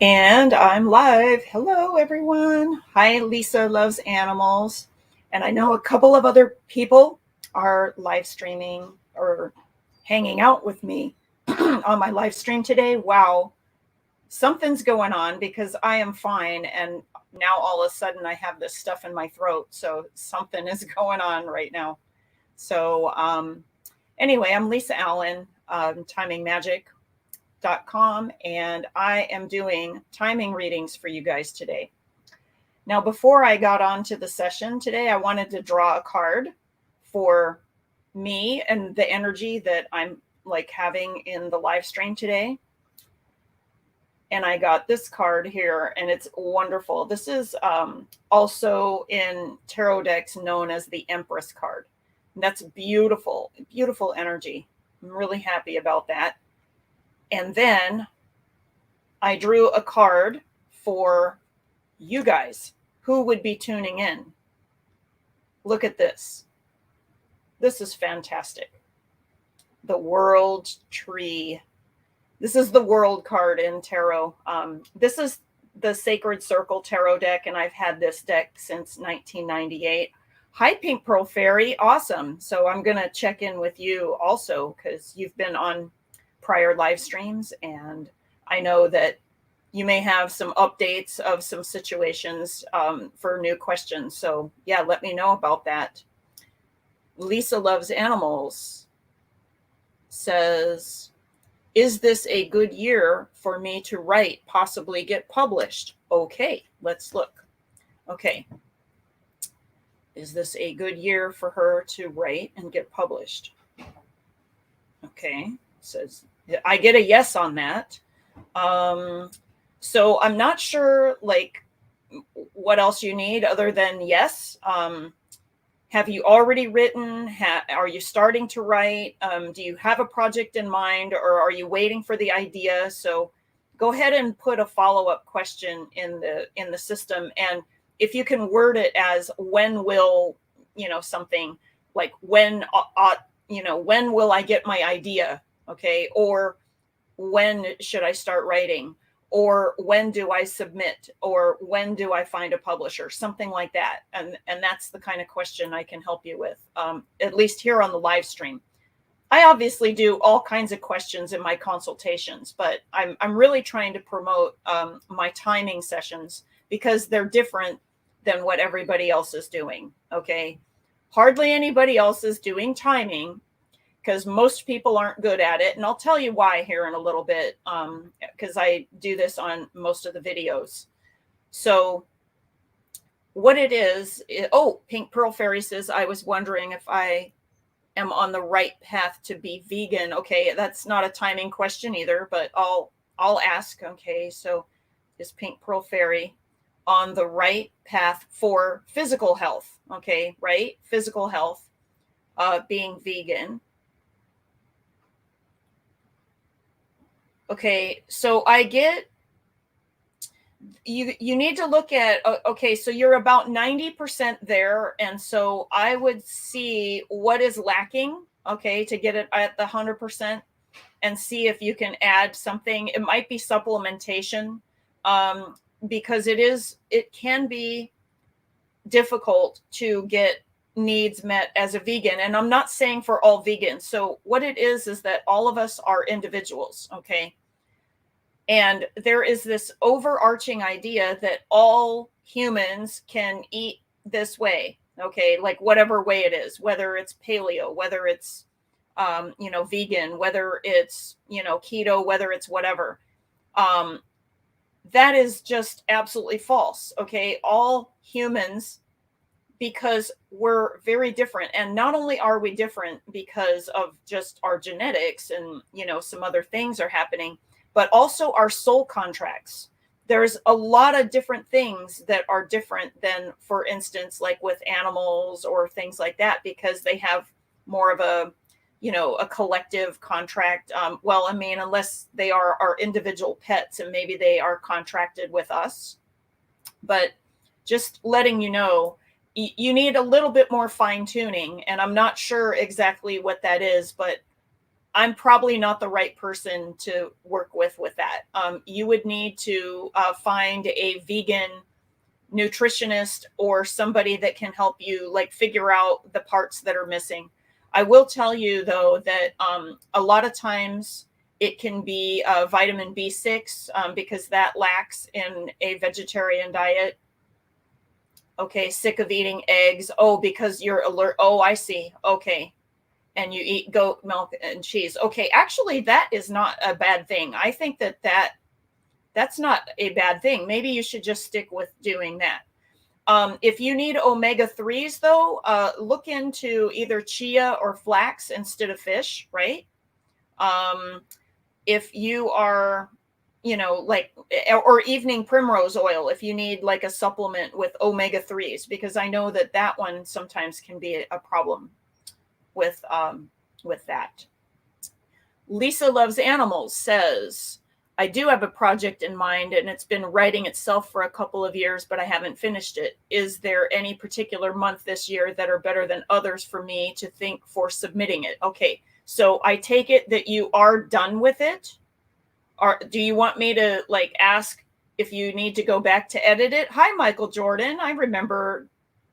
And I'm live. Hello, everyone. Hi, Lisa Loves Animals. And I know a couple of other people are live streaming or hanging out with me on my live stream today. Wow, something's going on because I am fine. And now all of a sudden I have this stuff in my throat. So something is going on right now. So, anyway, I'm Lisa Allen, Timing Magic com, and I am doing timing readings for you guys today. Now, before I got on to the session today, I wanted to draw a card for me and the energy that I'm like having in the live stream today. And I got this card here, and it's wonderful. This is also in tarot decks known as the Empress card. And that's beautiful, beautiful energy. I'm really happy about that. And then I drew a card for you guys who would be tuning in. Look at this. This is fantastic. The World Tree. This is the World card in tarot. This is the Sacred Circle Tarot deck, and I've had this deck since 1998. Hi, Pink Pearl Fairy. Awesome. So I'm going to check in with you also because you've been on prior live streams, and I know that you may have some updates of some situations for new questions. So yeah, let me know about that. Lisa Loves Animals says, is this a good year for me to write, possibly get published? Okay, let's look. Okay. Is this a good year for her to write and get published? Okay, says I get a yes on that. So I'm not sure like what else you need other than yes. Have you already written? Are you starting to write? Do you have a project in mind, or are you waiting for the idea? So go ahead and put a follow-up question in the system. And if you can word it as when will, something like when will I get my idea? Okay. Or when should I start writing? Or when do I submit? Or when do I find a publisher? Something like that. And that's the kind of question I can help you with, at least here on the live stream. I obviously do all kinds of questions in my consultations, but I'm really trying to promote my timing sessions because they're different than what everybody else is doing. Okay. Hardly anybody else is doing timing because most people aren't good at it. And I'll tell you why here in a little bit, because I do this on most of the videos. So what it is, Pink Pearl Fairy says, I was wondering if I am on the right path to be vegan. Okay, that's not a timing question either, but I'll ask. Okay, so is Pink Pearl Fairy on the right path for physical health? Okay, right? Physical health, being vegan. Okay, so I get you need to look at, okay, so you're about 90% there, and so I would see what is lacking, okay, to get it at the 100%, and see if you can add something. It might be supplementation, because it can be difficult to get needs met as a vegan, and I'm not saying for all vegans. So what it is that all of us are individuals, okay? And there is this overarching idea that all humans can eat this way, okay? Like whatever way it is, whether it's paleo, whether it's, vegan, whether it's, keto, whether it's whatever. That is just absolutely false, okay? All humans, because we're very different. And not only are we different because of just our genetics and, some other things are happening, but also our soul contracts. There's a lot of different things that are different than, for instance, like with animals or things like that, because they have more of a, a collective contract. Well, I mean, unless they are our individual pets and maybe they are contracted with us. But just letting you know, you need a little bit more fine tuning. And I'm not sure exactly what that is, but I'm probably not the right person to work with that. You would need to find a vegan nutritionist or somebody that can help you like figure out the parts that are missing. I will tell you though that a lot of times it can be vitamin B6 because that lacks in a vegetarian diet. Okay, sick of eating eggs. Oh, because you're alert. Oh, I see. Okay. And you eat goat milk and cheese. Okay, actually, that is not a bad thing. I think that's not a bad thing. Maybe you should just stick with doing that. If you need omega-3s, though, look into either chia or flax instead of fish, right? If you are, like, or evening primrose oil, if you need like a supplement with omega-3s, because I know that one sometimes can be a problem with that. Lisa Loves Animals says, I do have a project in mind and it's been writing itself for a couple of years, but I haven't finished it. Is there any particular month this year that are better than others for me to think for submitting it? Okay, so I take it that you are done with it. Or do you want me to like ask if you need to go back to edit it? Hi, Michael Jordan. I remember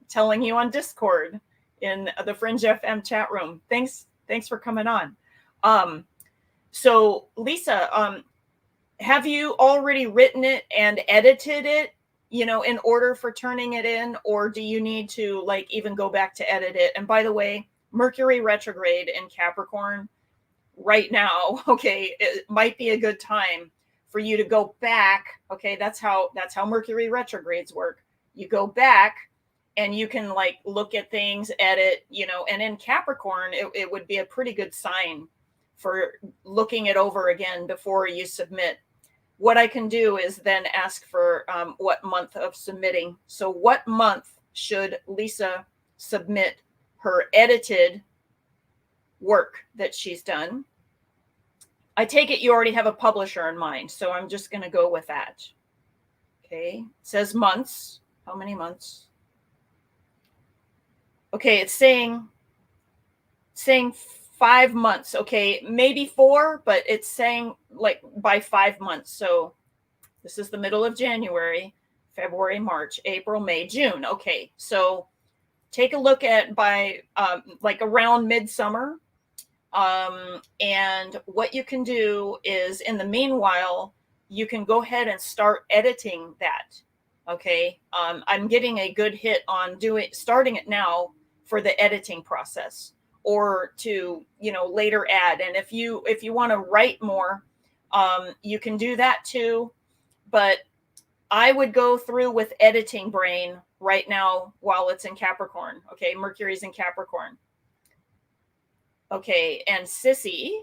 telling you on Discord in the Fringe FM chat room. Thanks for coming on. So Lisa, have you already written it and edited it, in order for turning it in, or do you need to like even go back to edit it? And by the way, Mercury retrograde in Capricorn right now, okay, it might be a good time for you to go back. Okay, that's how Mercury retrogrades work. You go back and you can like look at things, edit, and in Capricorn, it would be a pretty good sign for looking it over again before you submit. What I can do is then ask for what month of submitting. So what month should Lisa submit her edited work that she's done? I take it you already have a publisher in mind, so I'm just going to go with that. Okay, it says months. How many months? Okay, it's saying 5 months. Okay, maybe 4, but it's saying like by 5 months. So this is the middle of January, February, March, April, May, June. Okay, so take a look at by like around midsummer. And what you can do is in the meanwhile, you can go ahead and start editing that. Okay, I'm getting a good hit on starting it now for the editing process, or to later add. And if you want to write more, you can do that too, but I would go through with editing brain right now while it's in Capricorn. Okay, Mercury's in Capricorn. Okay, and Sissy,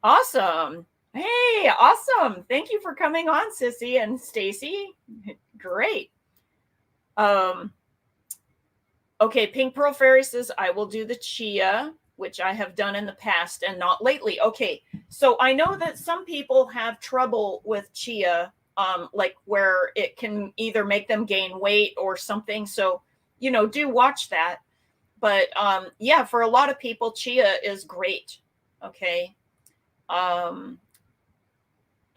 awesome. Hey, awesome. Thank you for coming on, Sissy and Stacy. Great. Okay, Pink Pearl Fairy says, I will do the chia, which I have done in the past and not lately. Okay, so I know that some people have trouble with chia, like where it can either make them gain weight or something. So, do watch that. But yeah, for a lot of people, chia is great. Okay.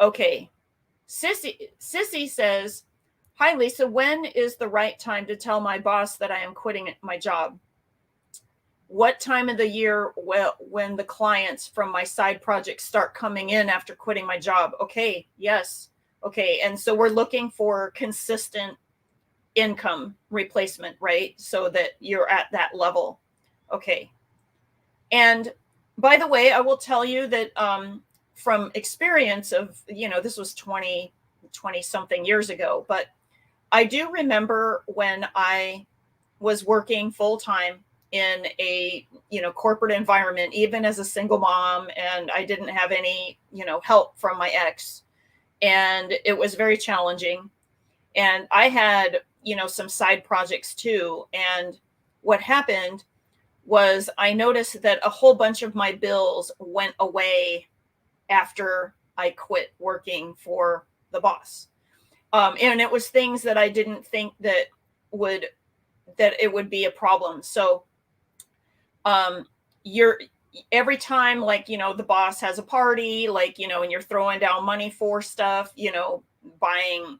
Okay. Sissy says, hi, Lisa, when is the right time to tell my boss that I am quitting my job? What time of the year when the clients from my side projects start coming in after quitting my job? Okay. Yes. Okay. And so we're looking for consistent income replacement, right? So that you're at that level. Okay. And by the way, I will tell you that from experience of, this was 20 something years ago, but I do remember when I was working full time in a, corporate environment, even as a single mom, and I didn't have any, help from my ex. And it was very challenging. And I had, some side projects too. And what happened was I noticed that a whole bunch of my bills went away after I quit working for the boss. And it was things that I didn't think that it would be a problem. So every time, like, the boss has a party, like, and you're throwing down money for stuff, buying,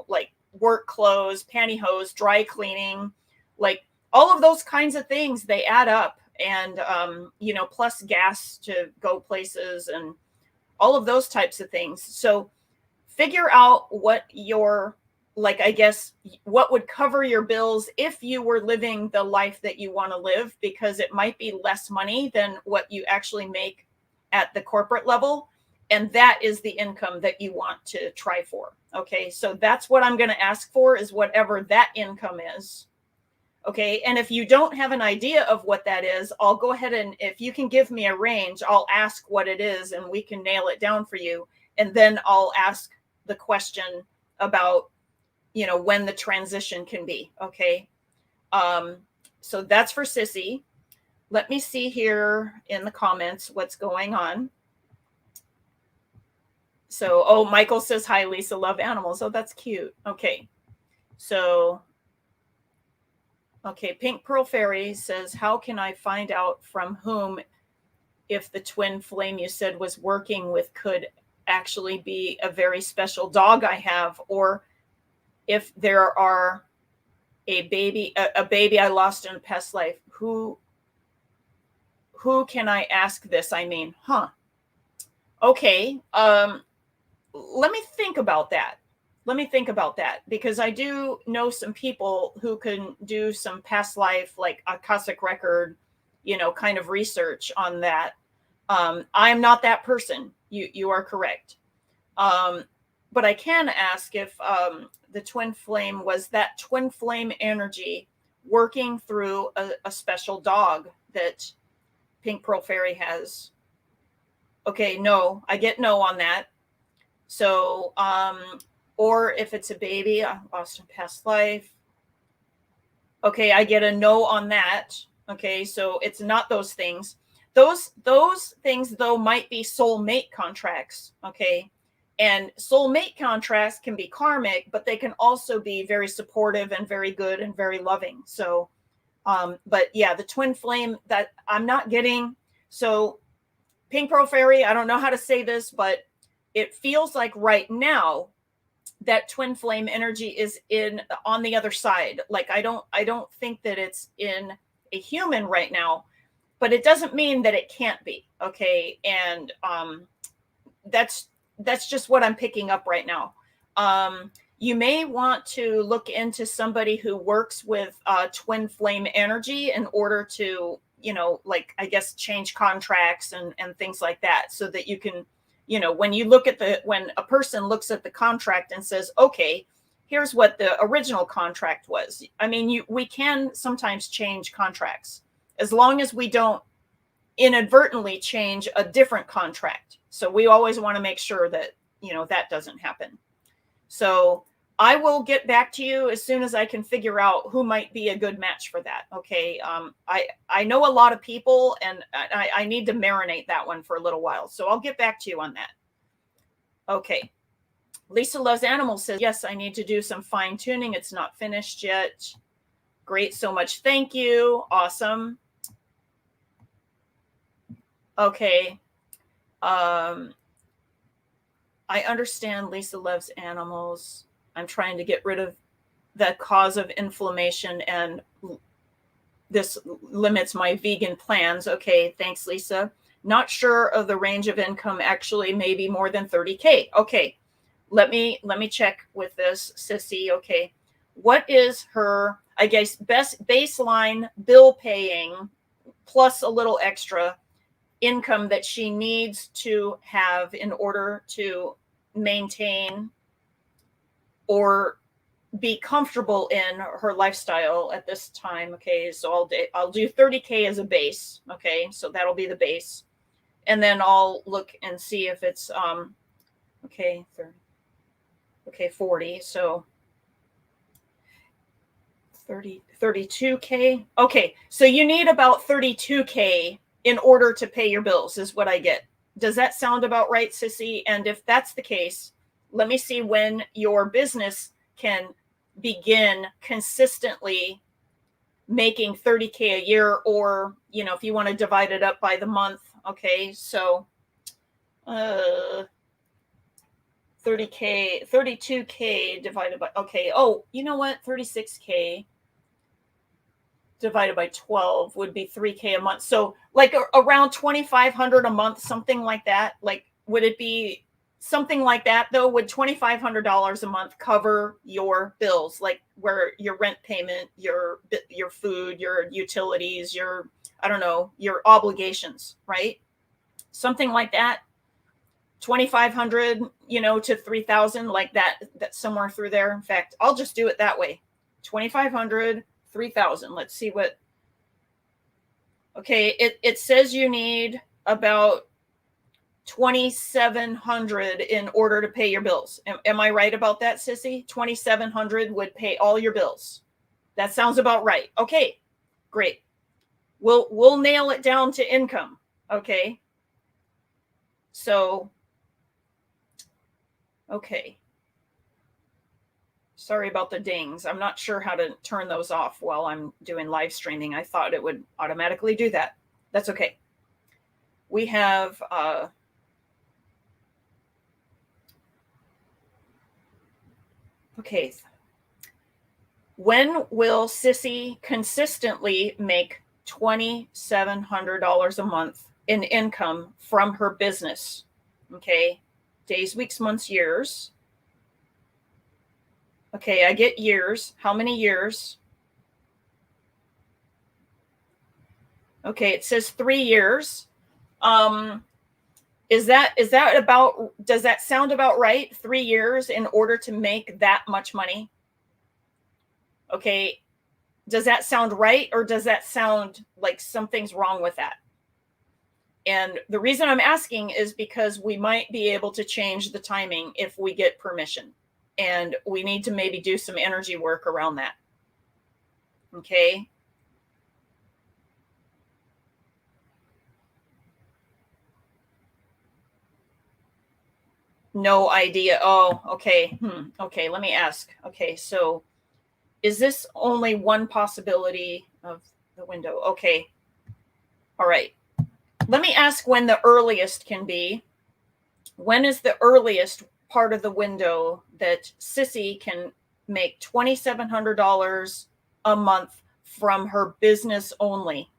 like work clothes, pantyhose, dry cleaning, like all of those kinds of things, they add up. And, plus gas to go places and all of those types of things. So figure out what your, like, I guess, what would cover your bills if you were living the life that you want to live, because it might be less money than what you actually make at the corporate level. And that is the income that you want to try for. Okay. So that's what I'm going to ask for, is whatever that income is. Okay. And if you don't have an idea of what that is, I'll go ahead and, if you can give me a range, I'll ask what it is and we can nail it down for you. And then I'll ask the question about, when the transition can be. Okay. So that's for Sissy. Let me see here in the comments what's going on. So, Michael says, hi, Lisa, love animals. Oh, that's cute. Okay. So, okay. Pink Pearl Fairy says, how can I find out from whom if the twin flame you said was working with could actually be a very special dog I have, or if there are a baby I lost in a past life? Who can I ask this? I mean, okay. Let me think about that. Because I do know some people who can do some past life, like Akashic record, kind of research on that. I'm not that person. You are correct. But I can ask if the twin flame was that twin flame energy working through a special dog that Pink Pearl Fairy has. Okay, no, I get no on that. So, or if it's a baby I lost in past life. Okay, I get a no on that. Okay, so it's not those things. Those things, though, might be soulmate contracts. Okay. And soulmate contracts can be karmic, but they can also be very supportive and very good and very loving. So, but yeah, the twin flame that I'm not getting. So Pink Pearl Fairy, I don't know how to say this, but it feels like right now that twin flame energy is on the other side. Like, I don't think that it's in a human right now, but it doesn't mean that it can't be. Okay. And, that's just what I'm picking up right now. You may want to look into somebody who works with twin flame energy in order to, like, I guess, change contracts and things like that, so that you can, when a person looks at the contract and says, okay, here's what the original contract was. I mean, we can sometimes change contracts as long as we don't inadvertently change a different contract. So we always want to make sure that, that doesn't happen. So I will get back to you as soon as I can figure out who might be a good match for that. Okay. I know a lot of people, and I need to marinate that one for a little while. So I'll get back to you on that. Okay. Lisa Loves Animals says, yes, I need to do some fine tuning. It's not finished yet. Great. So much. Thank you. Awesome. Okay. I understand Lisa loves animals. I'm trying to get rid of the cause of inflammation, and this limits my vegan plans. Okay. Thanks, Lisa. Not sure of the range of income, actually, maybe more than 30K. Okay. Let me check with this, Sissy. Okay. What is her, I guess, best baseline bill paying plus a little extra income that she needs to have in order to maintain or be comfortable in her lifestyle at this time? Okay, so I'll do 30K as a base. Okay, so that'll be the base, and then I'll look and see if it's okay, 30, okay, 40, so 32K. Okay, so you need about 32K in order to pay your bills, is what I get. Does that sound about right, Sissy? And if that's the case, let me see when your business can begin consistently making 30K a year, or, you know, if you want to divide it up by the month. Okay, so 30K, 32K divided by, okay, oh, you know what, 36K divided by 12 would be 3K a month. So like around 2,500 a month, something like that. Like, would it be something like that though? Would $2,500 a month cover your bills, like where your rent payment, your food, your utilities, your, I don't know, your obligations, right? Something like that. 2,500, you know, to 3,000, like that, that's somewhere through there. In fact, I'll just do it that way. 2,500, 3,000. Let's see what. Okay, it says you need about 2,700 in order to pay your bills. Am I right about that, Sissy? 2,700 would pay all your bills. That sounds about right. Okay, great. We'll nail it down to income. Okay. So, okay. Sorry about the dings. I'm not sure how to turn those off while I'm doing live streaming. I thought it would automatically do that. That's okay. We have okay. When will Sissy consistently make $2,700 a month in income from her business? Okay. Days, weeks, months, years. Okay, I get years. How many years? Okay, it says 3 years. Is that about, does that sound about right? 3 years in order to make that much money? Okay, does that sound right, or does that sound like something's wrong with that? And the reason I'm asking is because we might be able to change the timing if we get permission, and we need to maybe do some energy work around that. Okay. No idea. Oh, okay. Okay, let me ask. Okay, so is this only one possibility of the window? Okay. All right. Let me ask when the earliest can be. When is the earliest part of the window that Sissy can make $2,700 a month from her business only?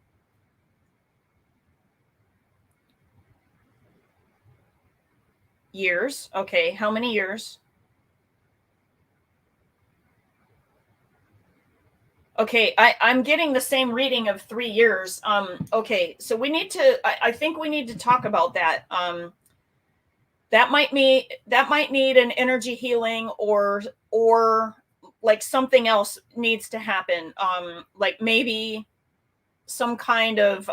Years. Okay. How many years? Okay, I'm getting the same reading of 3 years. Okay, so we need to, I think we need to talk about that. That might need an energy healing, or like something else needs to happen. Like maybe some kind of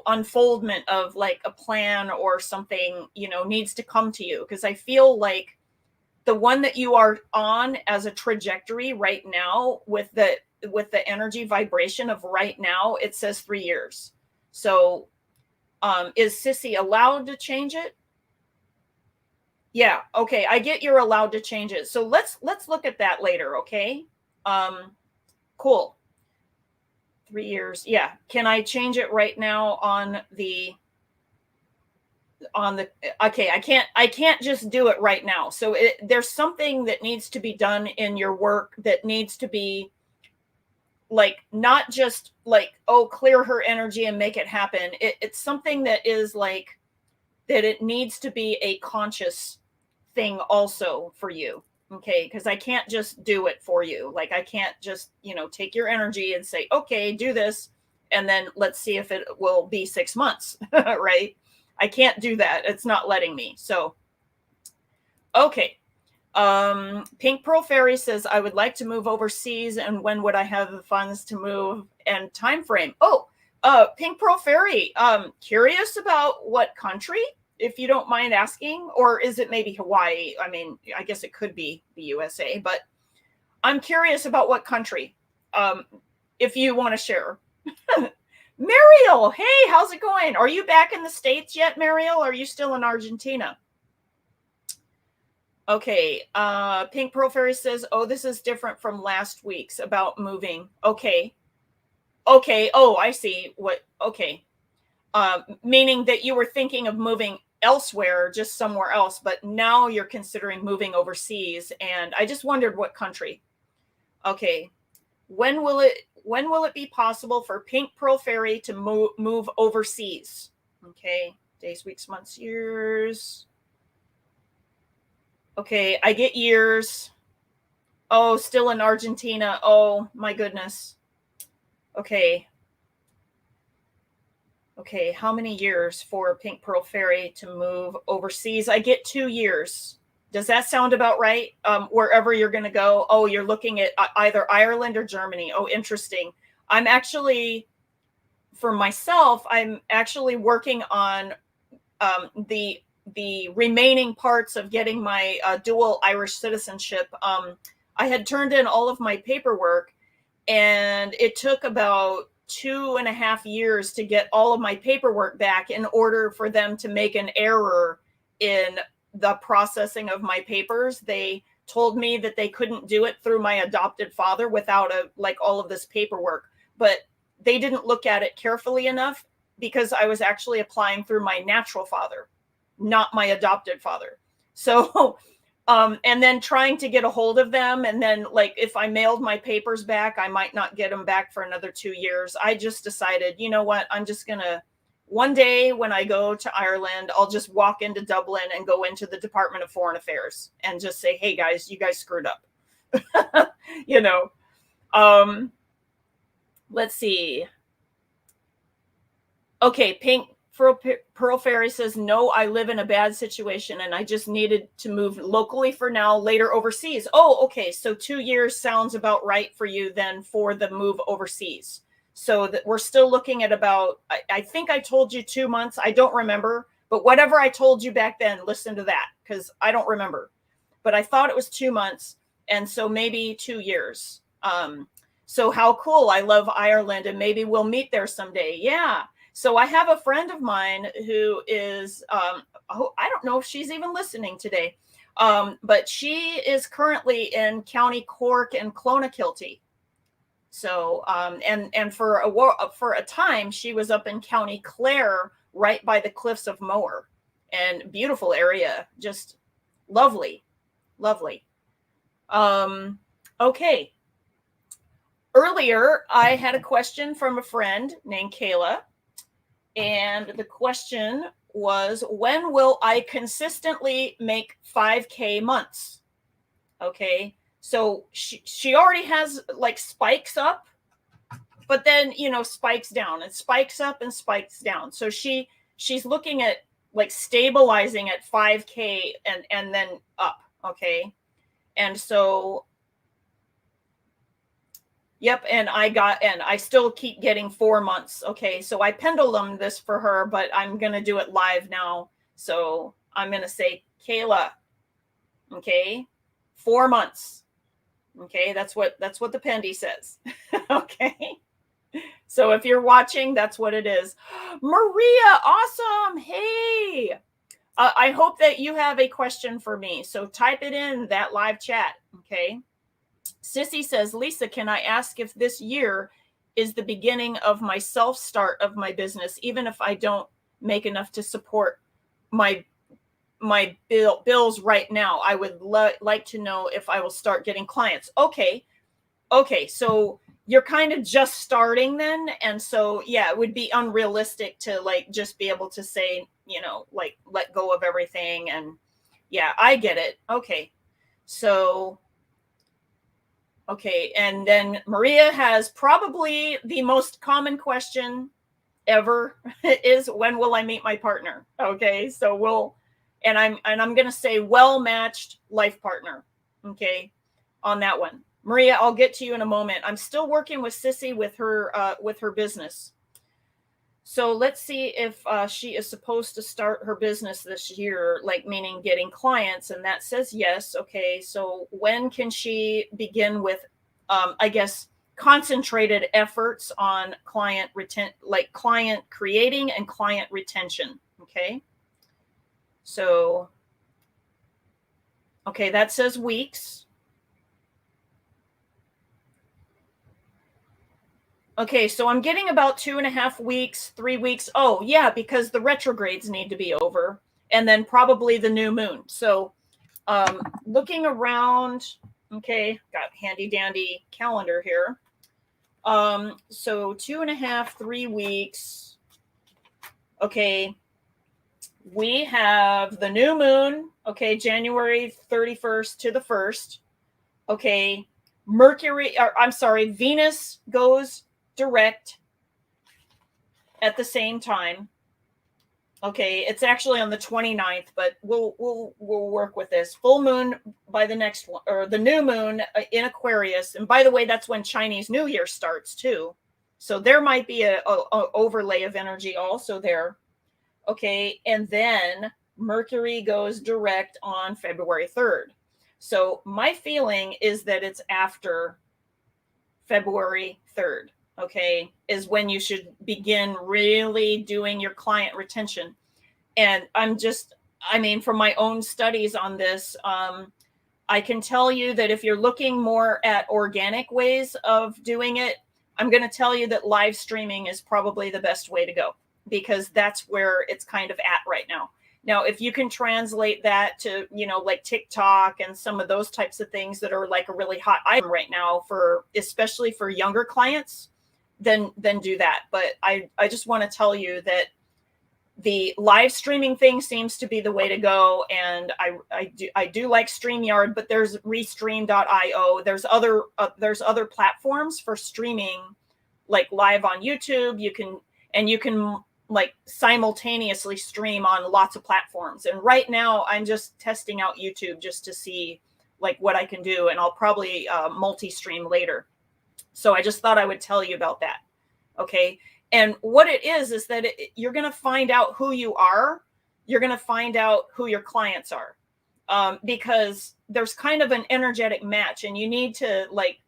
unfoldment of like a plan or something, needs to come to you, because I feel like the one that you are on as a trajectory right now with the energy vibration of right now, it says 3 years. So is Sissy allowed to change it? Yeah, okay, I get you're allowed to change it. So let's look at that later, okay? Cool. 3 years. Yeah. Can I change it right now on the okay, I can't just do it right now. So there's something that needs to be done in your work that needs to be like, not just like, oh, clear her energy and make it happen. It's something that is like, that it needs to be a conscious thing also for you. Okay, because I can't just do it for you. Like, I can't just, take your energy and say, okay, do this, and then let's see if it will be 6 months, right? I can't do that. It's not letting me. So, okay. Pink Pearl Fairy says, I would like to move overseas, and when would I have the funds to move and time frame? Oh, Pink Pearl Fairy, curious about what country, if you don't mind asking, or is it maybe Hawaii? I mean, I guess it could be the USA, but I'm curious about what country, if you want to share. Mariel, hey, how's it going? Are you back in the States yet, Mariel? Or are you still in Argentina? Okay, Pink Pearl Fairy says, oh, this is different from last week's about moving. Okay. Okay. Oh, I see. What? Okay. Meaning that you were thinking of moving elsewhere, just somewhere else, but now you're considering moving overseas. And I just wondered what country. Okay. When will it be possible for Pink Pearl Fairy to move overseas? Okay. Days, weeks, months, years. Okay, I get years. Oh, still in Argentina. Oh my goodness. Okay. Okay, how many years for Pink Pearl Fairy to move overseas? I get 2 years. Does that sound about right? Wherever you're going to go. Oh, you're looking at either Ireland or Germany. Oh, interesting. I'm actually, for myself, I'm actually working on the remaining parts of getting my dual Irish citizenship. I had turned in all of my paperwork, and it took about 2.5 years to get all of my paperwork back in order for them to make an error in the processing of my papers. They told me that they couldn't do it through my adopted father without all of this paperwork, but they didn't look at it carefully enough because I was actually applying through my natural father, not my adopted father. So and then trying to get a hold of them, and then like if I mailed my papers back, I might not get them back for another 2 years. I just decided, you know what, I'm just gonna, one day when I go to Ireland, I'll just walk into Dublin and go into the Department of Foreign Affairs and just say, hey guys, you guys screwed up. you know let's see. Okay, Pink Pearl Fairy says, no, I live in a bad situation and I just needed to move locally for now, later overseas. Oh, okay. So 2 years sounds about right for you then for the move overseas. So that we're still looking at about, I think I told you 2 months. I don't remember, but whatever I told you back then, listen to that because I don't remember. But I thought it was 2 months. And so maybe 2 years. So how cool. I love Ireland and maybe we'll meet there someday. Yeah. So I have a friend of mine who is, I don't know if she's even listening today, but she is currently in County Cork and Clonakilty. So, and for a time, she was up in County Clare, right by the cliffs of Moher, and beautiful area, just lovely, lovely. Okay. Earlier, I had a question from a friend named Kayla. And the question was, when will I consistently make 5K months? Okay. So she already has like spikes up, but then, spikes down and spikes up and spikes down. So she's looking at like stabilizing at 5K and then up. Okay. And so, yep, and I still keep getting 4 months. Okay, so I pendulumed this for her, but I'm gonna do it live now. So I'm gonna say, Kayla, okay, 4 months. Okay, that's what the pendy says. Okay. So if you're watching, that's what it is. Maria, awesome. Hey. I hope that you have a question for me. So type it in that live chat. Okay. Sissy says, Lisa, can I ask if this year is the beginning of my self-start of my business, even if I don't make enough to support my bills right now? I would like to know if I will start getting clients. Okay. So you're kind of just starting then. And so, yeah, it would be unrealistic to like just be able to say, like let go of everything. And yeah, I get it. Okay. So, okay, and then Maria has probably the most common question ever is, when will I meet my partner? Okay, so I'm going to say well-matched life partner. Okay, on that one. Maria, I'll get to you in a moment. I'm still working with Sissy with her business. So let's see if she is supposed to start her business this year, like meaning getting clients, and that says yes. Okay, so when can she begin with, I guess, concentrated efforts on client creating and client retention? Okay, so okay, that says weeks. Okay, so I'm getting about 2.5 weeks, 3 weeks. Oh, yeah, because the retrogrades need to be over, and then probably the new moon. So looking around, okay, got handy dandy calendar here. So 2.5, 3 weeks. Okay, we have the new moon, okay, January 31st to the 1st. Okay, Venus goes direct at the same time. Okay, it's actually on the 29th, but we'll work with this. Full moon by the next one, or the new moon in Aquarius. And by the way, that's when Chinese New Year starts too. So there might be a overlay of energy also there. Okay, and then Mercury goes direct on February 3rd. So my feeling is that it's after February 3rd, okay, is when you should begin really doing your client retention. And from my own studies on this, I can tell you that if you're looking more at organic ways of doing it, I'm going to tell you that live streaming is probably the best way to go, because that's where it's kind of at right now. Now, if you can translate that to, like TikTok and some of those types of things that are like a really hot item right now especially for younger clients, then do that. But I just want to tell you that the live streaming thing seems to be the way to go. And I do like StreamYard, but there's Restream.io. There's other platforms for streaming, like live on YouTube. You can like simultaneously stream on lots of platforms. And right now I'm just testing out YouTube just to see like what I can do. And I'll probably multi-stream later. So I just thought I would tell you about that. Okay. And what it is that you're going to find out who you are. You're going to find out who your clients are, because there's kind of an energetic match, and you need to like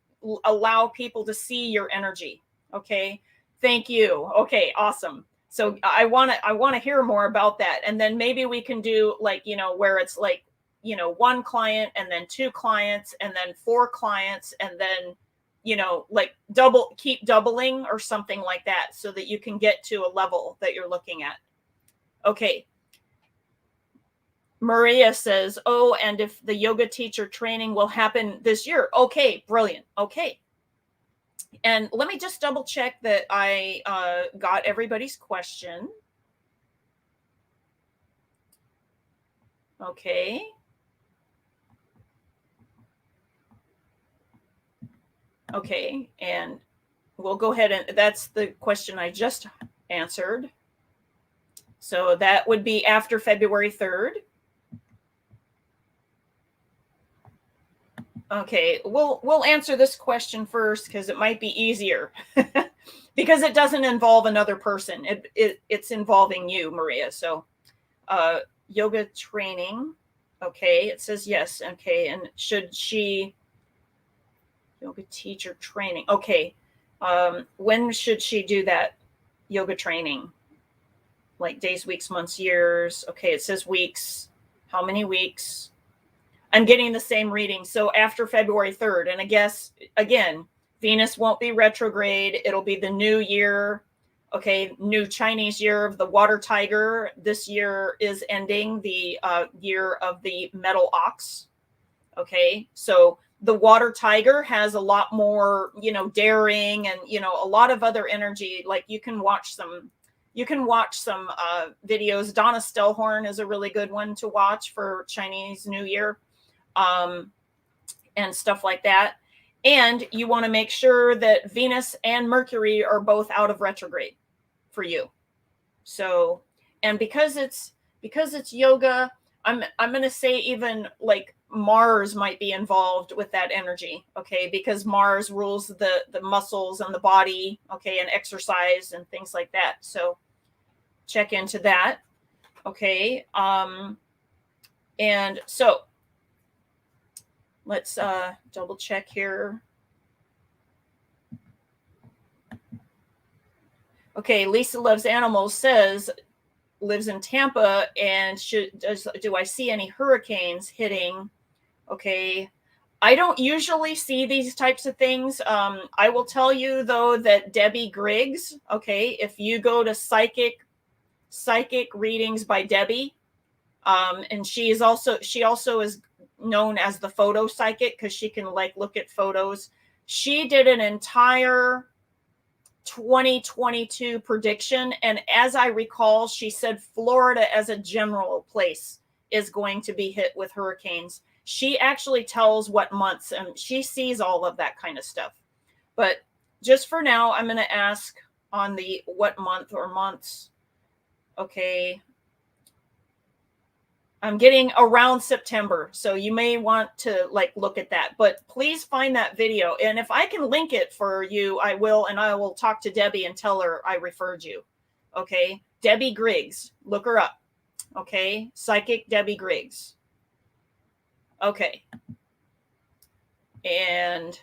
allow people to see your energy. Okay. Thank you. Okay. Awesome. So I want to hear more about that. And then maybe we can do like, where it's like, one client and then 2 clients and then 4 clients and then, like keep doubling or something like that, so that you can get to a level that you're looking at. Okay. Maria says, oh, and if the yoga teacher training will happen this year. Okay, brilliant. Okay. And let me just double check that I got everybody's question. Okay. Okay, and we'll go ahead, and that's the question I just answered. So that would be after February 3rd. Okay, we'll answer this question first because it might be easier because it doesn't involve another person. It's involving you, Maria. So yoga training. Okay, it says yes. Okay, and should she yoga teacher training? Okay, when should she do that yoga training? Like days, weeks, months, years. Okay, it says weeks. How many weeks? I'm getting the same reading. So after February 3rd. And I guess, again, Venus won't be retrograde. It'll be the new year. Okay, new Chinese year of the water tiger. This year is ending the year of the metal ox. Okay, so the water tiger has a lot more, daring and, a lot of other energy. Like you can watch some videos. Donna Stellhorn is a really good one to watch for Chinese New Year. And stuff like that. And you want to make sure that Venus and Mercury are both out of retrograde for you. So, and because it's yoga, I'm going to say even like Mars might be involved with that energy. Okay. Because Mars rules the muscles and the body. Okay. And exercise and things like that. So check into that. Okay. And so let's double check here. Okay, Lisa Loves Animals says, lives in Tampa, and do I see any hurricanes hitting? Okay, I don't usually see these types of things. I will tell you though that Debbie Griggs, okay, if you go to psychic readings by Debbie, and she also is known as the photo psychic because she can like look at photos. She did an entire 2022 prediction, and as I recall, she said Florida as a general place is going to be hit with hurricanes. She actually tells what months, and she sees all of that kind of stuff. But just for now, I'm going to ask on the what month or months. Okay, I'm getting around September, so you may want to like look at that, but please find that video. And if I can link it for you, I will, and I will talk to Debbie and tell her I referred you. Okay. Debbie Griggs, look her up. Okay. Psychic Debbie Griggs. Okay. And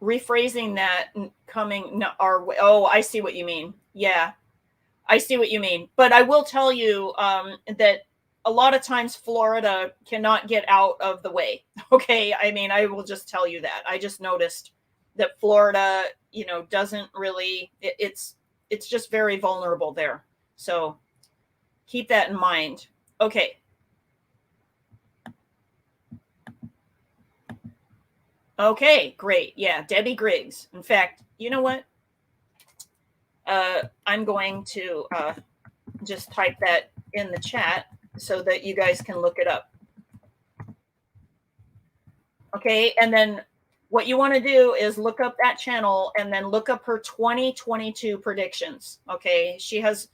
rephrasing that coming our way. Oh, I see what you mean. Yeah. I see what you mean. But I will tell you that a lot of times Florida cannot get out of the way. Okay. I mean, I will just tell you that. I just noticed that Florida, doesn't really, it's just very vulnerable there. So keep that in mind. Okay. Okay, great. Yeah, Debbie Griggs. In fact, you know what? I'm going to just type that in the chat so that you guys can look it up. Okay, and then what you want to do is look up that channel and then look up her 2022 predictions. Okay, she has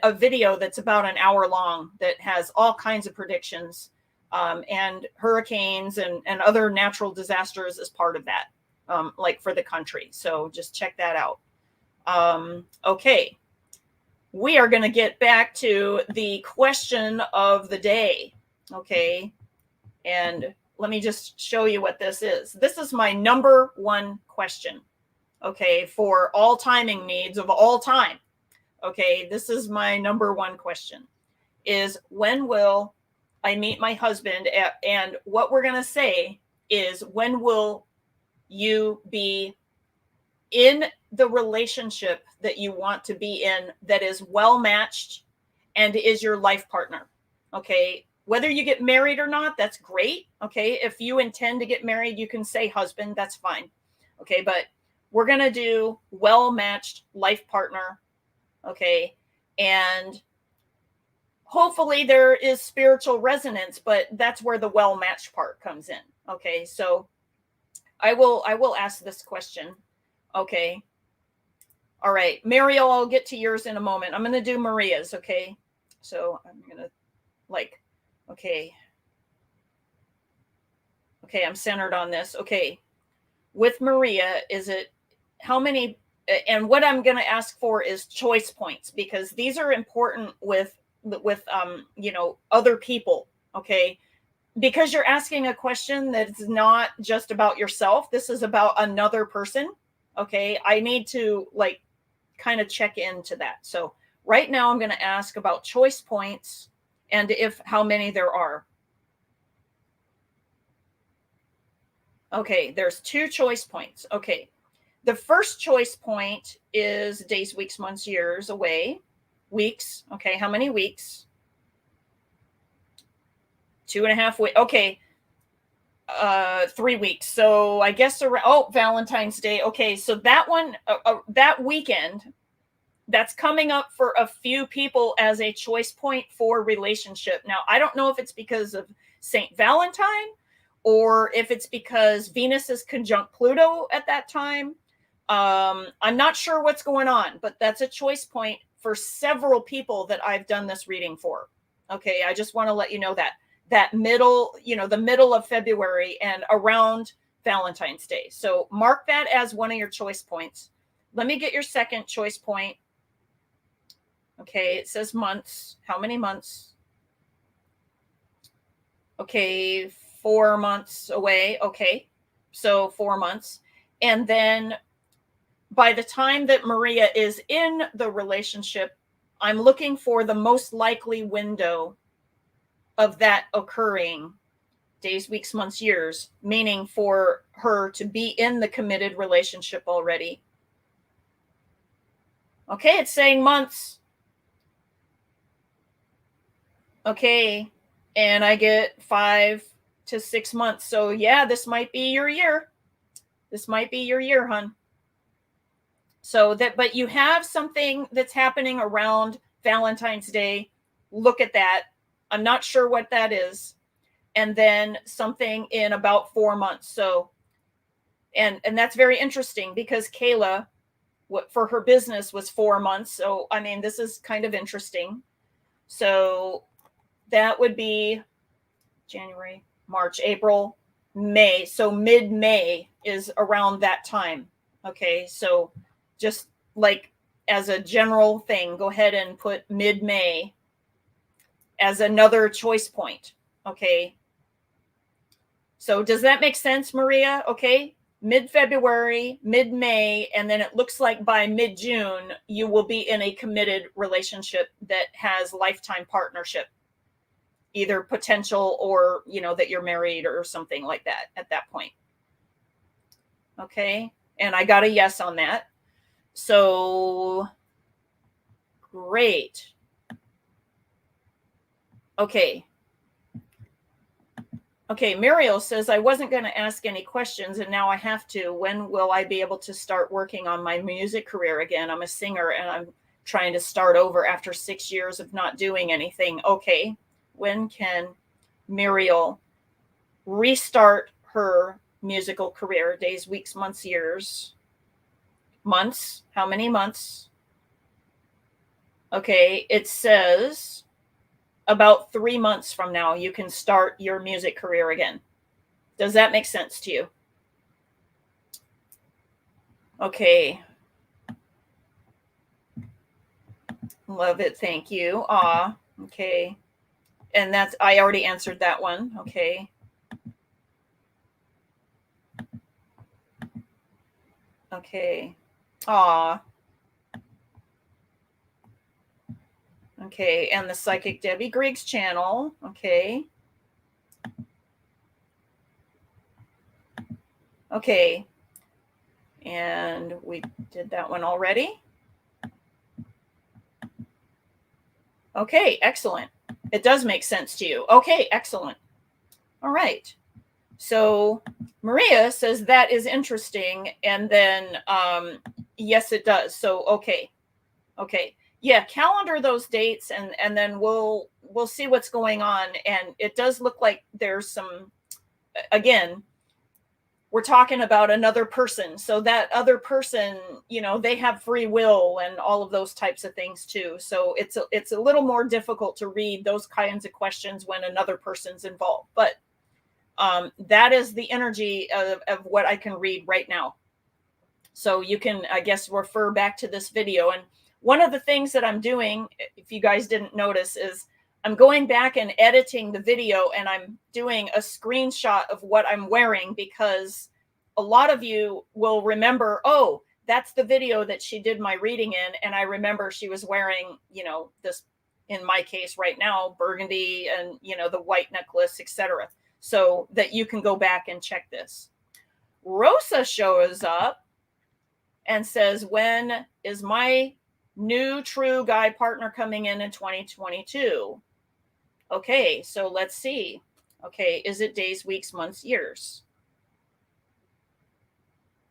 a video that's about an hour long that has all kinds of predictions, and hurricanes and other natural disasters as part of that, like for the country. So just check that out. Okay, we are going to get back to the question of the day. Okay, and let me just show you what this is. This is my number one question. Okay, for all timing needs of all time. Okay, this is my number one question is when will I meet my husband? And what we're going to say is when will you be in the relationship that you want to be in that is well matched and is your life partner. Okay, whether you get married or not, that's great. Okay, if you intend to get married, you can say husband, that's fine. Okay, but we're going to do well matched life partner. Okay, and hopefully there is spiritual resonance, but that's where the well matched part comes in. Okay, so I will ask this question. Okay. All right. Mariel, I'll get to yours in a moment. I'm going to do Maria's. Okay. So I'm going to okay. Okay. I'm centered on this. Okay. With Maria, is it how many, and what I'm going to ask for is choice points because these are important with other people. Okay. Because you're asking a question that's not just about yourself. This is about another person. Okay, I need to kind of check into that. So right now I'm going to ask about choice points and how many there are. Okay, there's 2 choice points. Okay, the first choice point is days, weeks, months, years away. Weeks. Okay, how many weeks? 2.5 weeks. Okay. 3 weeks. So I guess Valentine's Day. Okay, so that one, that weekend, that's coming up for a few people as a choice point for relationship. Now, I don't know if it's because of Saint Valentine or if it's because Venus is conjunct Pluto at that time. I'm not sure what's going on, but that's a choice point for several people that I've done this reading for. Okay, I just want to let you know that middle, the middle of February and around Valentine's Day. So mark that as one of your choice points. Let me get your second choice point. Okay, it says months. How many months? Okay, 4 months away. Okay, so 4 months. And then by the time that Maria is in the relationship, I'm looking for the most likely window of that occurring, days, weeks, months, years, meaning for her to be in the committed relationship already. Okay, it's saying months. Okay, and I get 5 to 6 months. So yeah, this might be your year. This might be your year, hon. So that, but you have something that's happening around Valentine's Day. Look at that. I'm not sure what that is. And then something in about 4 months. So, and that's very interesting because Kayla, what for her business was 4 months. So, I mean, this is kind of interesting. So that would be January, March, April, May. So mid-May is around that time. Okay. So just like as a general thing, go ahead and put mid-May as another choice point. Okay. So does that make sense, Maria? Okay. Mid-February, mid-May, and then it looks like by mid-June, you will be in a committed relationship that has lifetime partnership, either potential or, you know, that you're married or something like that at that point. Okay. And I got a yes on that. So great. Okay. Okay, Muriel says, I wasn't going to ask any questions and now I have to. When will I be able to start working on my music career again? I'm a singer and I'm trying to start over after 6 years of not doing anything. Okay, when can Muriel restart her musical career? Days, weeks, months, years. Months? How many months? Okay, it says about 3 months from now, you can start your music career again. Does that make sense to you? Okay. Love it. Thank you. Okay. And that's, I already answered that one. Okay. Okay. Okay. And the Psychic Debbie Griggs channel. Okay. Okay. And we did that one already. Okay, excellent. It does make sense to you. Okay, excellent. All right. So Maria says that is interesting. And then, yes, it does. So, okay. Okay. Yeah, calendar those dates and then we'll see what's going on. And it does look like there's some, again, we're talking about another person. So that other person, you know, they have free will and all of those types of things too. So it's a little more difficult to read those kinds of questions when another person's involved. But that is the energy of what I can read right now. So you can, I guess, refer back to this video. And one of the things that I'm doing, if you guys didn't notice, is I'm going back and editing the video and I'm doing a screenshot of what I'm wearing because a lot of you will remember, oh, that's the video that she did my reading in. And I remember she was wearing, you know, this, in my case right now, burgundy and, you know, the white necklace, etc. So that you can go back and check this. Rosa shows up and says, when is my new true guy partner coming in 2022? Okay, so let's see. Okay, is it days, weeks, months, years?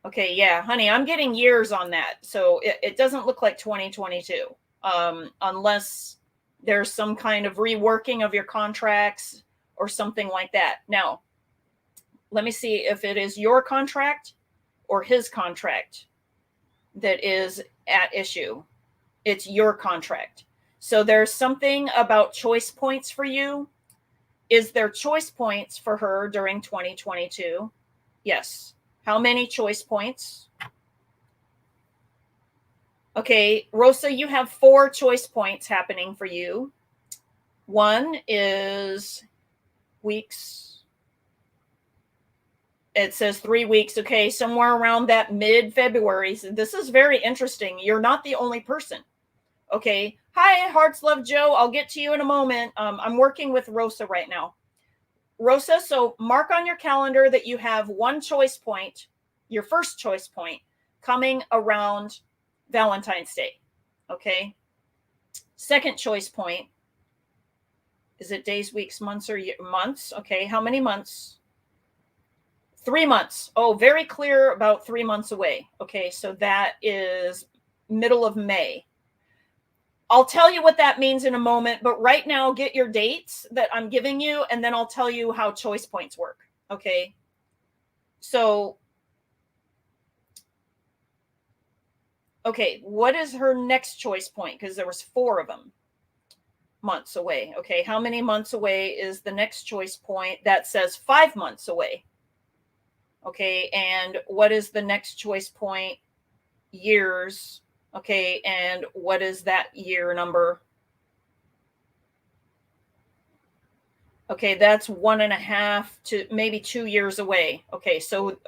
Okay, yeah, honey, I'm getting years on that. So it doesn't look like 2022, unless there's some kind of reworking of your contracts or something like that. Now, let me see if it is your contract or his contract that is at issue. It's your contract. So there's something about choice points for you. Is there choice points for her during 2022? Yes. How many choice points? Okay, Rosa, you have 4 choice points happening for you. One is weeks. It says 3 weeks. Okay, somewhere around that mid-February. So this is very interesting. You're not the only person. Okay. Hi, Hearts Love Joe. I'll get to you in a moment. I'm working with Rosa right now. Rosa, so mark on your calendar that you have one choice point, your first choice point, coming around Valentine's Day. Okay. Second choice point. Is it days, weeks, months, or months? Okay. How many months? 3 months. Oh, very clear about 3 months away. Okay. So that is middle of May. I'll tell you what that means in a moment, but right now get your dates that I'm giving you, and then I'll tell you how choice points work. Okay. So, okay, what is her next choice point? Because there was 4 of them months away. Okay. How many months away is the next choice point? That says 5 months away. Okay. And what is the next choice point? Years. Okay. And what is that year number? Okay, that's 1.5 to maybe 2 years away. Okay, so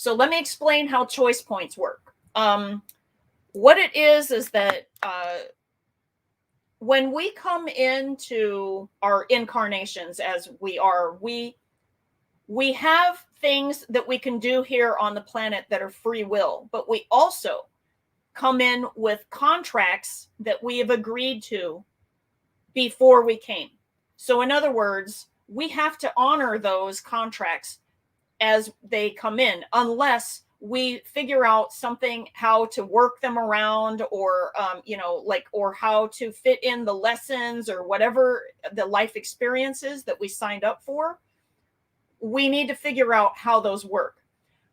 let me explain how choice points work. What it is that when we come into our incarnations as we are, we have things that we can do here on the planet that are free will, but we also come in with contracts that we have agreed to before we came. So in other words, we have to honor those contracts as they come in, unless we figure out something, how to work them around, or, or how to fit in the lessons or whatever the life experiences that we signed up for. We need to figure out how those work.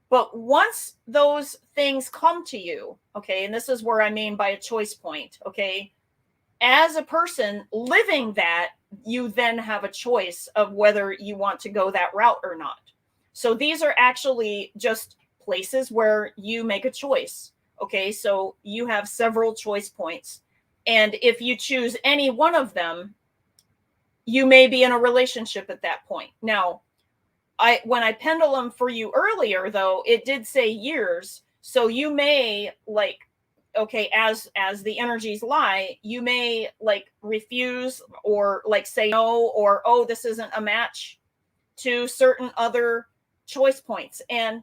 But once those things come to you, okay, and this is where I mean by a choice point, okay, as a person living that, you then have a choice of whether you want to go that route or not. So these are actually just places where you make a choice. Okay, so you have several choice points. And if you choose any one of them, you may be in a relationship at that point. Now, when I pendulum for you earlier, though, it did say years. So you may okay, as the energies lie, you may refuse or say no, or oh, this isn't a match to certain other choice points. And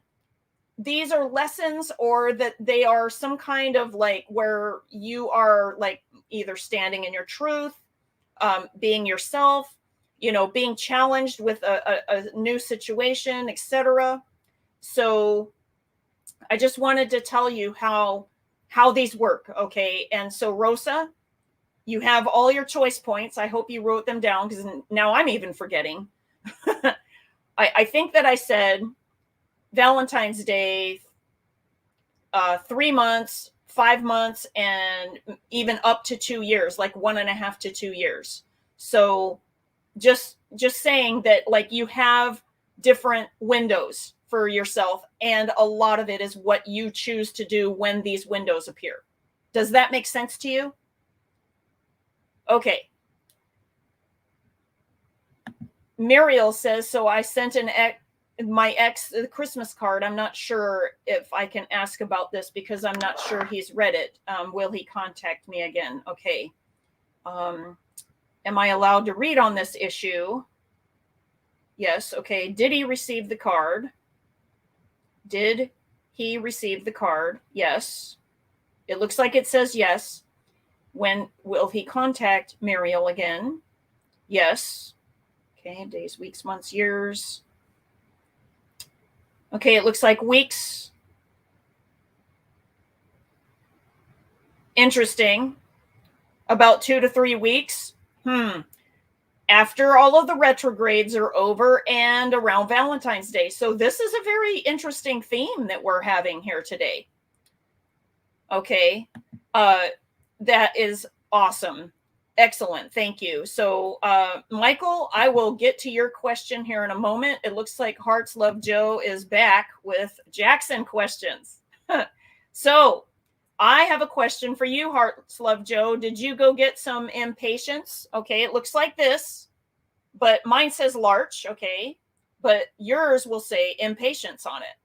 these are lessons, or that they are some kind of where you are either standing in your truth, being yourself, being challenged with a new situation, etc. So I just wanted to tell you how these work. Okay. And so Rosa, you have all your choice points. I hope you wrote them down, because now I'm even forgetting. I think that I said Valentine's Day, 3 months, 5 months, and even up to 2 years, like 1.5 to 2 years. So just saying that you have different windows for yourself, and a lot of it is what you choose to do when these windows appear. Does that make sense to you? Okay. Muriel says, so I sent my ex the Christmas card. I'm not sure if I can ask about this, because I'm not sure he's read it. Will he contact me again? Okay. Am I allowed to read on this issue? Yes. Okay. Did he receive the card? Did he receive the card? Yes. It looks like it says yes. When will he contact Muriel again? Yes. Okay. Days, weeks, months, years. Okay. It looks like weeks. Interesting. About 2 to 3 weeks. After all of the retrogrades are over and around Valentine's Day. So this is a very interesting theme that we're having here today. Okay. That is awesome. Excellent. Thank you. So, Michael, I will get to your question here in a moment. It looks like Hearts Love Joe is back with Jackson questions. So, I have a question for you, Hearts Love Joe. Did you go get some impatience? Okay, it looks like this, but mine says larch. Okay, but yours will say impatience on it.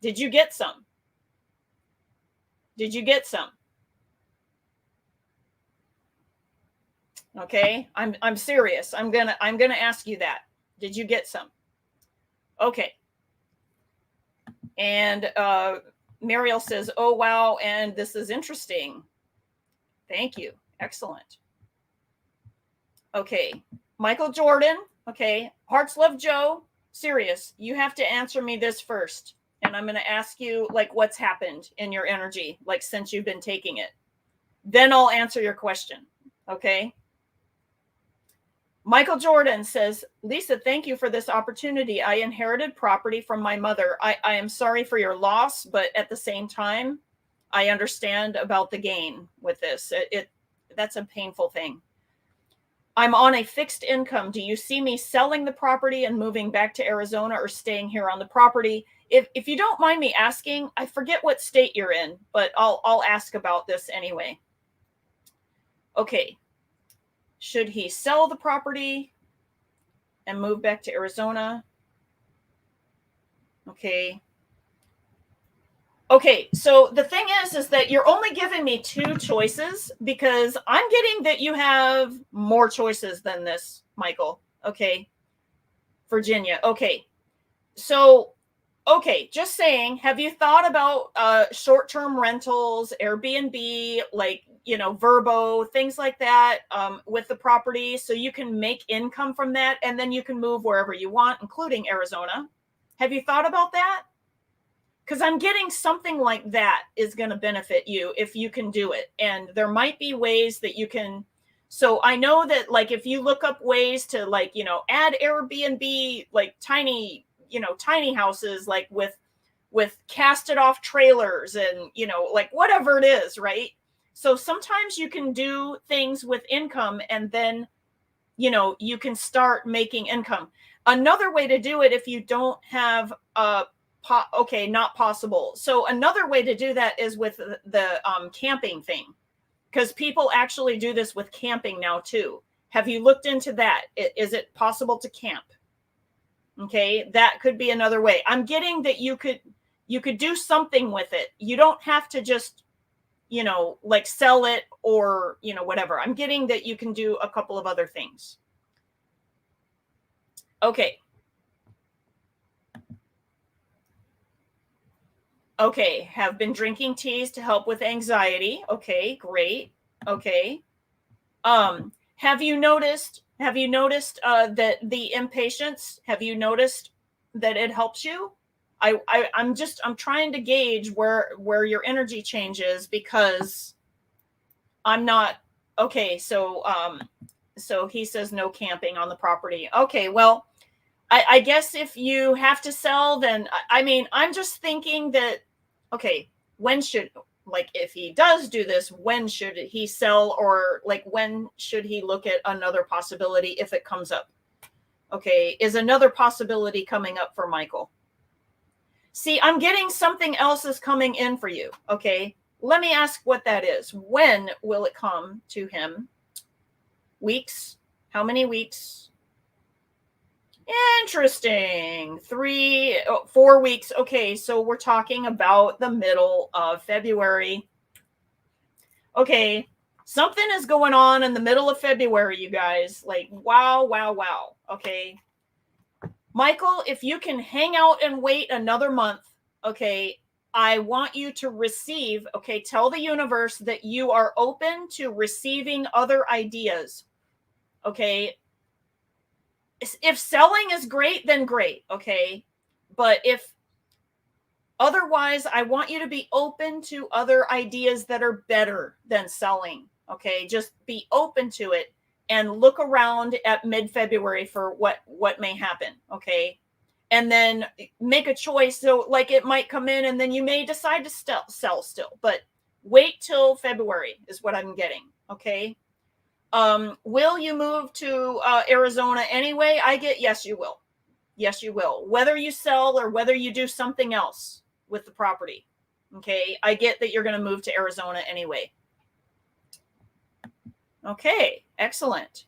Did you get some? Did you get some? Okay, I'm serious. I'm gonna ask you that. Did you get some? Okay. And Mariel says, "Oh wow, and this is interesting. Thank you. Excellent." Okay, Michael Jordan. Okay, Hearts Love Joe. Serious. You have to answer me this first, and I'm going to ask you like what's happened in your energy, like since you've been taking it. Then I'll answer your question. Okay. Michael Jordan says, "Lisa, thank you for this opportunity. I inherited property from my mother. I am sorry for your loss, but at the same time, I understand about the gain with this. That's a painful thing. I'm on a fixed income. Do you see me selling the property and moving back to Arizona or staying here on the property? If you don't mind me asking, I forget what state you're in, but I'll ask about this anyway." Okay. Should he sell the property and move back to Arizona? Okay. Okay, so the thing is that you're only giving me two choices because I'm getting that you have more choices than this, Michael. Okay. Virginia. Okay. So, okay, just saying, have you thought about short-term rentals, Airbnb, like, Verbo, things like that, with the property so you can make income from that and then you can move wherever you want, including Arizona? Have you thought about that? Because I'm getting something like that is going to benefit you if you can do it. And there might be ways that you can. So I know that like if you look up ways to like, add Airbnb, like tiny houses, like with casted off trailers and, like whatever it is, right? So sometimes you can do things with income and then, you can start making income. Another way to do it if you don't have okay, not possible. So another way to do that is with the camping thing, because people actually do this with camping now too. Have you looked into that? Is it possible to camp? Okay, that could be another way. I'm getting that you could do something with it. You don't have to just like sell it or whatever. I'm getting that you can do a couple of other things. Okay. Okay, have been drinking teas to help with anxiety. Okay, great. Okay. Have you noticed that the impatience, have you noticed that it helps you? I'm trying to gauge where your energy changes because I'm not okay. So he says no camping on the property. Okay, well, I guess if you have to sell, then I mean, I'm just thinking that, okay, when should, like, if he does do this, when should he sell, or like, when should he look at another possibility if it comes up? Okay, is another possibility coming up for Michael? See, I'm getting something else is coming in for you. Okay, let me ask what that is. When will it come to him? Weeks? How many weeks? Interesting. 4 weeks. Okay, so we're talking about the middle of February. Okay, something is going on in the middle of February, you guys. Like, wow, wow, wow. Okay. Michael, if you can hang out and wait another month, okay, I want you to receive, okay, tell the universe that you are open to receiving other ideas. Okay, if selling is great, then great. Okay. But if otherwise, I want you to be open to other ideas that are better than selling. Okay. Just be open to it and look around at mid-February for what may happen. Okay. And then make a choice. So like it might come in and then you may decide to sell still, but wait till February is what I'm getting. Okay. Will you move to Arizona anyway? Yes, you will. Yes, you will. Whether you sell or whether you do something else with the property. Okay. I get that you're going to move to Arizona anyway. Okay. Excellent.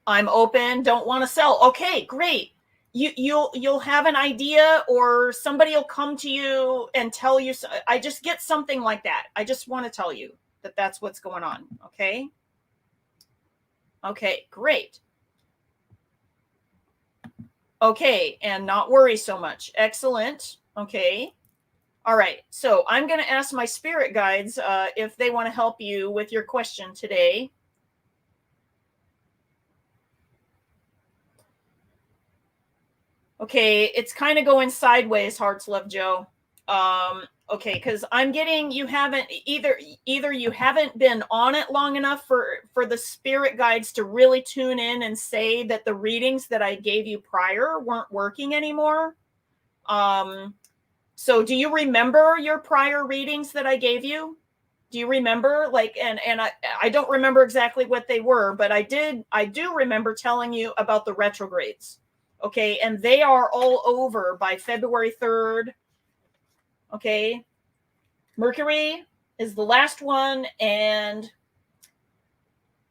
I'm open. Don't want to sell. Okay, great. you'll have an idea, or somebody will come to you and tell you. I just get something like that. I just want to tell you that that's what's going on. Okay. Okay, great. Okay, and not worry so much. Excellent. Okay. All right. So I'm going to ask my spirit guides if they want to help you with your question today. Okay, it's kind of going sideways, Hearts Love Joe. Okay, because I'm getting you haven't either you haven't been on it long enough for the spirit guides to really tune in and say that the readings that I gave you prior weren't working anymore. So do you remember your prior readings that I gave you? Do you remember? Like, and I don't remember exactly what they were, but I do remember telling you about the retrogrades. Okay, and they are all over by February 3rd. Okay, Mercury is the last one, and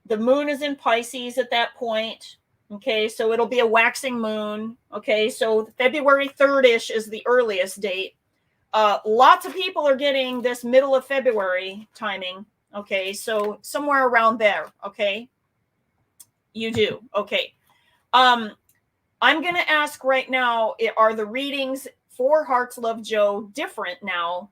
the moon is in Pisces at that point. Okay, so it'll be a waxing moon. Okay, so February 3rd-ish is the earliest date. Lots of people are getting this middle of February timing. Okay, so somewhere around there. Okay, you do. Okay. I'm going to ask right now, are the readings for Hearts Love Joe different now?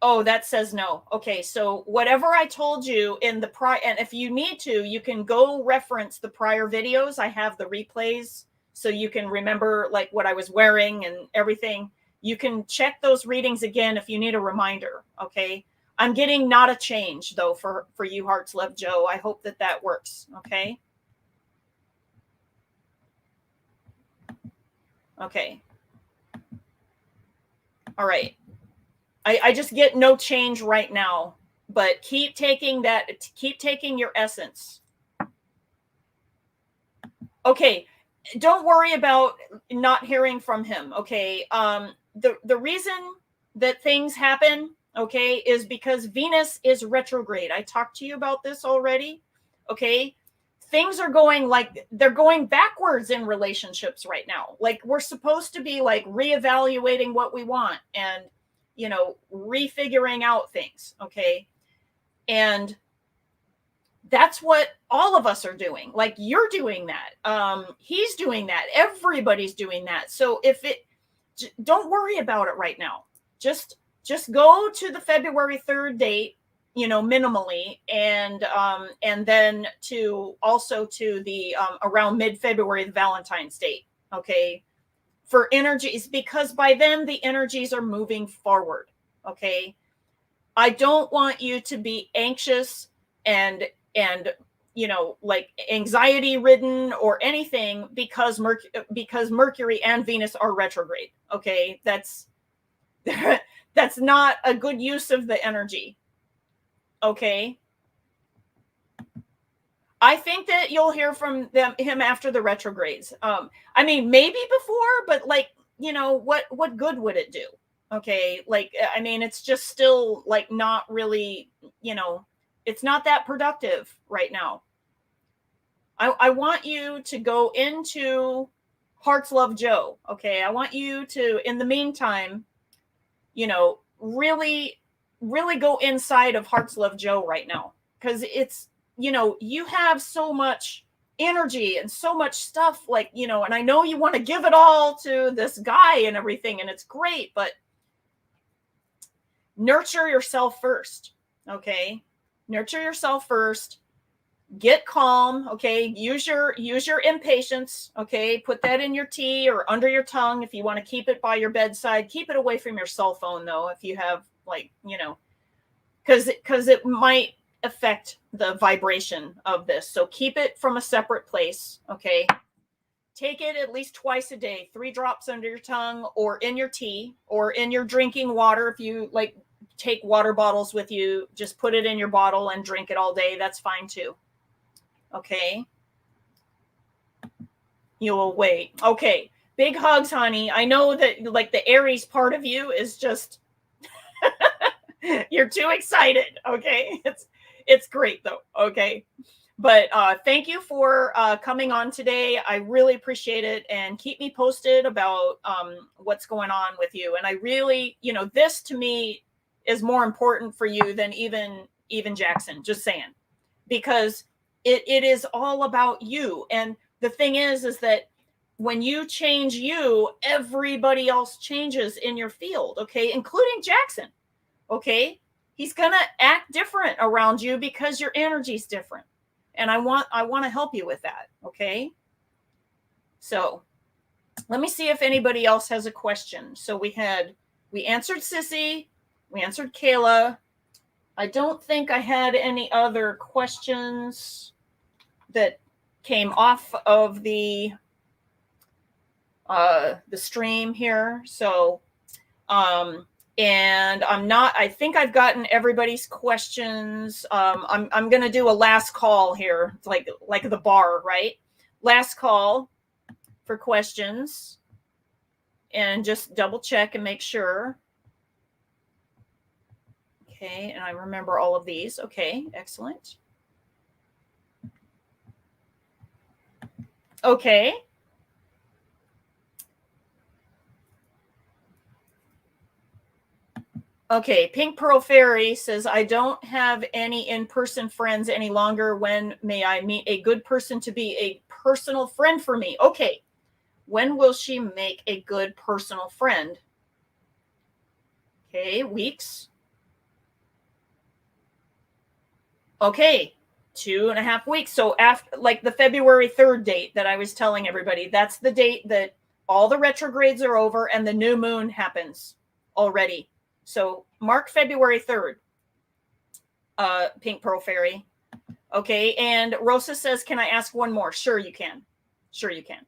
Oh, that says no. Okay, so whatever I told you in the prior, and if you need to, you can go reference the prior videos. I have the replays, so you can remember like what I was wearing and everything. You can check those readings again if you need a reminder. Okay, I'm getting not a change though for you, Hearts Love Joe. I hope that works. Okay. Okay. All right. I just get no change right now, but keep taking your essence. Okay. Don't worry about not hearing from him. Okay. The reason that things happen, okay, is because Venus is retrograde. I talked to you about this already. Okay. Things are going like they're going backwards in relationships right now. Like we're supposed to be like reevaluating what we want and, you know, refiguring out things. Okay. And that's what all of us are doing. Like you're doing that. He's doing that. Everybody's doing that. So don't worry about it right now. Just go to the February 3rd date, you know, minimally, and then to the around mid-February, the Valentine's date. Okay. For energies, because by then the energies are moving forward. Okay. I don't want you to be anxious and you know, like anxiety ridden or anything because Mercury and Venus are retrograde. Okay. That's not a good use of the energy. Okay. I think that you'll hear from him after the retrogrades. I mean, maybe before, but like, you know, what good would it do? Okay. Like, I mean, it's just still like not really, you know, it's not that productive right now. I want you to go into Hearts Love Joe. Okay. I want you to, in the meantime, you know, really, really go inside of Hearts Love Joe right now. Because it's, you know, you have so much energy and so much stuff, like, you know, and I know you want to give it all to this guy and everything, and it's great, but nurture yourself first. Okay. Nurture yourself first. Get calm. Okay. Use your impatience. Okay. Put that in your tea or under your tongue. If you want to keep it by your bedside, keep it away from your cell phone though. If you have like, you know, because it might affect the vibration of this. So keep it from a separate place. Okay. Take it at least twice a day, 3 drops under your tongue or in your tea or in your drinking water. If you like take water bottles with you, just put it in your bottle and drink it all day. That's fine too. Okay. You will wait. Okay. Big hugs, honey. I know that like the Aries part of you is just, you're too excited. Okay. It's great though. Okay. But thank you for coming on today. I really appreciate it, and keep me posted about what's going on with you. And I really, this to me is more important for you than even Jackson, just saying, because it is all about you. And the thing is that when you change you, everybody else changes in your field, okay, including Jackson, okay? He's gonna act different around you because your energy's different. And I want to help you with that, okay? So let me see if anybody else has a question. So we answered Sissy, we answered Kayla. I don't think I had any other questions that came off of the stream here. So and I think I've gotten everybody's questions. I'm going to do a last call here. It's like the bar, right? Last call for questions, and just double check and make sure. Okay. And I remember all of these. Okay. Excellent. Okay. Okay, Pink Pearl Fairy says, I don't have any in-person friends any longer. When may I meet a good person to be a personal friend for me? Okay, when will she make a good personal friend? Okay, weeks. Okay, 2.5 weeks. So after, like the February 3rd date that I was telling everybody, that's the date that all the retrogrades are over and the new moon happens already. So mark February 3rd, Pink Pearl Fairy. Okay, and Rosa says, can I ask one more? Sure you can. Sure you can.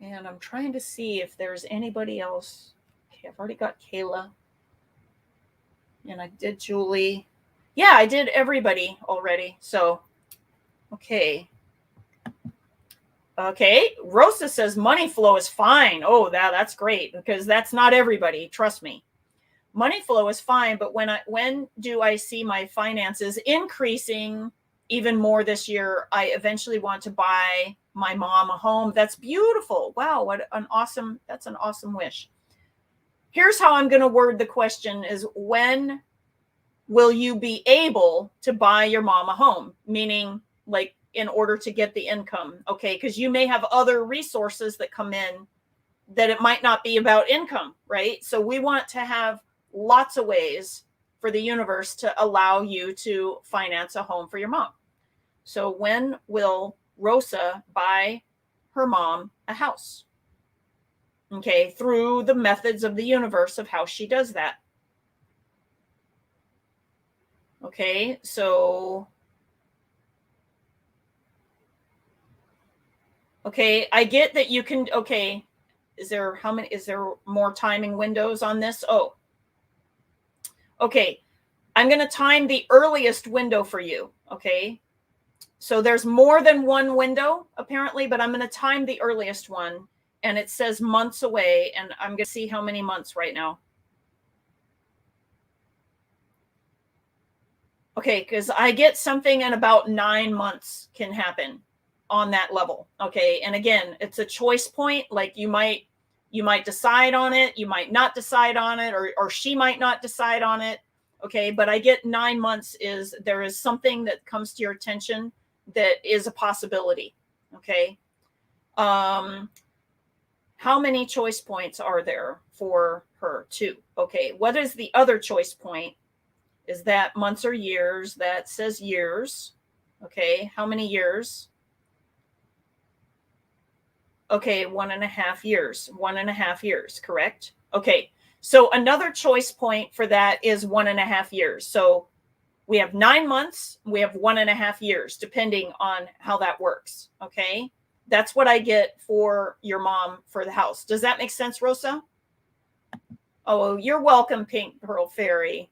And I'm trying to see if there's anybody else. Okay, I've already got Kayla. And I did Julie. Yeah, I did everybody already. So, okay. Okay, Rosa says money flow is fine. Oh, that's great, because that's not everybody. Trust me. Money flow is fine, but when do I see my finances increasing even more this year? I eventually want to buy my mom a home. That's beautiful. Wow, that's an awesome wish. Here's how I'm going to word the question is, when will you be able to buy your mom a home? Meaning, like, in order to get the income, okay? Because you may have other resources that come in that it might not be about income, right? So we want to have lots of ways for the universe to allow you to finance a home for your mom. So when will Rosa buy her mom a house? Okay, through the methods of the universe of how she does that. Okay, so okay, I get that you can, okay, is there more timing windows on this? Oh, okay, I'm going to time the earliest window for you, okay? So there's more than one window, apparently, but I'm going to time the earliest one, and it says months away, and I'm going to see how many months right now. Okay, because I get something in about 9 months can happen on that level. Okay, and again, it's a choice point. Like you might decide on it, you might not decide on it, or she might not decide on it. Okay, but I get 9 months there is something that comes to your attention that is a possibility. Okay, how many choice points are there for her? 2. Okay, what is the other choice point? Is that months or years? That says years. Okay, how many years? Okay, 1.5 years. 1.5 years, correct? Okay, so another choice point for that is 1.5 years. So we have 9 months, we have 1.5 years, depending on how that works. Okay, that's what I get for your mom for the house. Does that make sense, Rosa? Oh, you're welcome, Pink Pearl Fairy.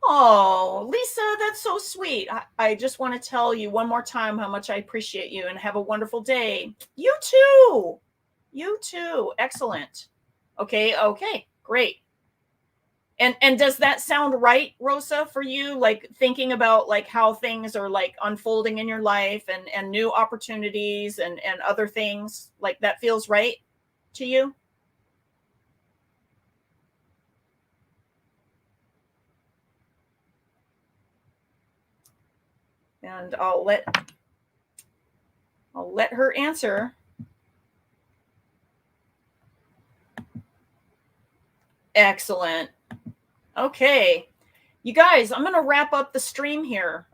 Oh, Lisa, that's so sweet. I just want to tell you one more time how much I appreciate you, and have a wonderful day. You too. You too. Excellent. Okay, great. And does that sound right, Rosa, for you? Like thinking about like how things are like unfolding in your life and new opportunities and other things, like that feels right to you? And I'll let her answer. Excellent. Okay. You guys, I'm going to wrap up the stream here.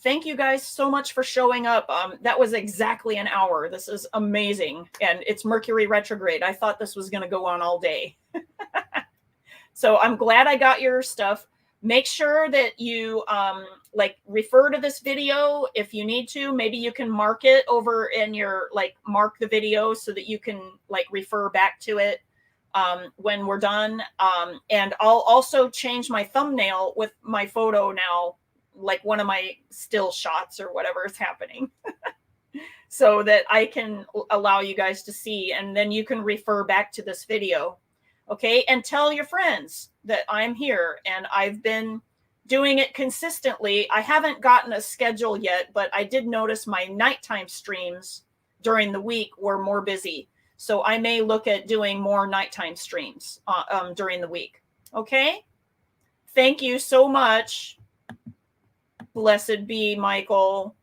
Thank you guys so much for showing up. That was exactly an hour. This is amazing. And it's Mercury retrograde. I thought this was going to go on all day. So I'm glad I got your stuff. Make sure that you like refer to this video if you need to. Maybe you can mark it over in your, like, mark the video so that you can like refer back to it when we're done. And I'll also change my thumbnail with my photo now, like one of my still shots or whatever is happening, so that I can allow you guys to see, and then you can refer back to this video. Okay. And tell your friends that I'm here and I've been doing it consistently. I haven't gotten a schedule yet, but I did notice my nighttime streams during the week were more busy. So I may look at doing more nighttime streams during the week. Okay. Thank you so much. Blessed be, Michael.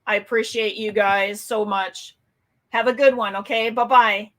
I appreciate you guys so much. Have a good one. Okay. Bye-bye.